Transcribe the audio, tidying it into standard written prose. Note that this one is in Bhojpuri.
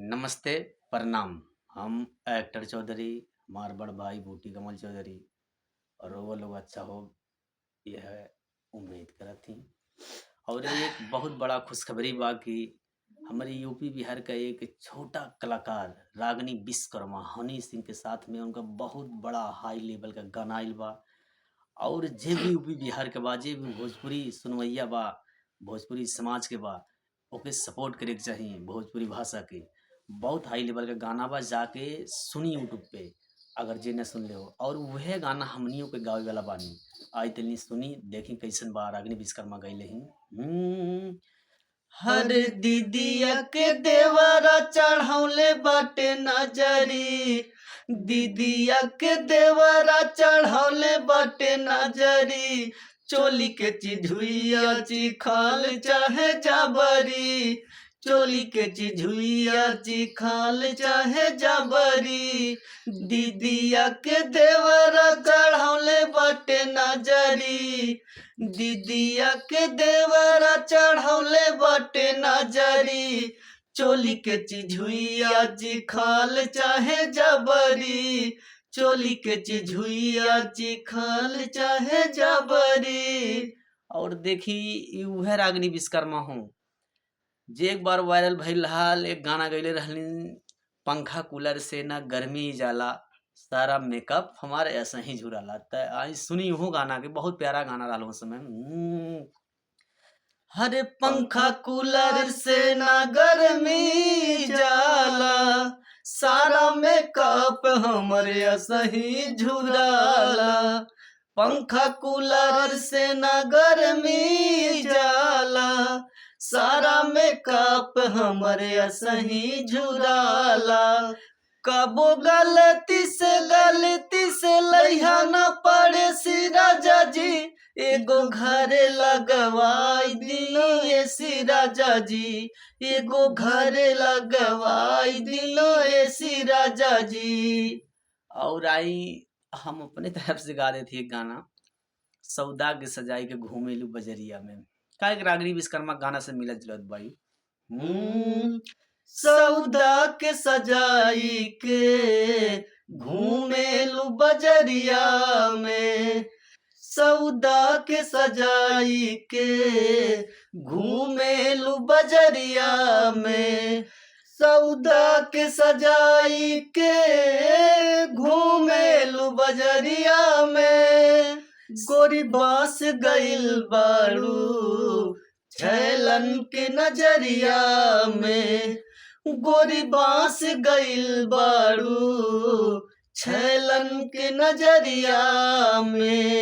नमस्ते, प्रणाम। हम एक्टर चौधरी, हमार बड़ भाई बूटी कमल चौधरी और रउआ लोग अच्छा हो यह उम्मीद करत ही। और एक बहुत बड़ा खुशखबरी बा कि हमारे यूपी बिहार का एक छोटा कलाकार रागिनी विश्वकर्मा हनी सिंह के साथ में उनका बहुत बड़ा हाई लेवल का गाना आइल बा। और जे भी यूपी बिहार के बा, जे भी भोजपुरी सुनवैया बा, भोजपुरी समाज के बा, ओके सपोर्ट करे के चाही भोजपुरी भाषा के। बहुत हाई लेवल का गाना बा, जाके सुनी यूट्यूब पे अगर जे न सुनले हो। और वह गाना हमनियों के गावे वाला बानी। आई तनी सुनी देखी कैसन बा रागिनी विश्वकर्मा गईले ही। हर दीदिया के देवरा चढ़ौले बाटे नजरी, दीदिया के देवरा चढ़ौले बाटे नजरी, चोली के चिझुइया चिखाल चाहे जबरी, चोली के चिझुइया चिखाल चाहे जबरी, दीदिया के देवरा चढ़ौले बाटे नजरी, दीदिया के देवरा चढ़ौले बाटे नजरी, चोली के चिझुइया चिखाल चाहे जबरी, चोली के चिझुइया चिखाल चाहे जबरी। और देखी उहे रागिनी विश्वकर्मा हूँ जे एक बार वायरल भइल रहल, एक गाना गईले रहलिन, पंखा कूलर से ना गर्मी जाला, सारा मेकअप हमारे ऐसा ही झुराला। त आई सुनी हो गाना के, बहुत प्यारा गाना रहल उस समय। हरे पंखा कूलर से ना गर्मी जाला, सारा मेकअप हमरे ऐसा ही झुराला, पंखा कूलर से ना गर्मी जाला, सारा मेकअप हमरे ऐसा ही झुराला, कबो गलती से लइहा न पड़े सी राजा जी, एगो घरे लगवाई दिलो एसी राजा जी, एगो घरे लगवाई दिलो एसी राजा जी। और आई हम अपने तरफ से गा देते एक गाना, सौदा के सजाई के घूमेलू बजरिया में। का एक रागिनी विश्वकर्मा गाना से मिलत जुलत बाई। सौदा के सजाई के घूमेलू बजरिया में, सौदा के सजाई के घूमेलू बजरिया में, सौदा के सजाई के घूमेलू बजरिया में, गोरी बास गइल बाड़ू छैलन के नजरिया में, गोरी बास गइल बाड़ू छैलन के नजरिया में।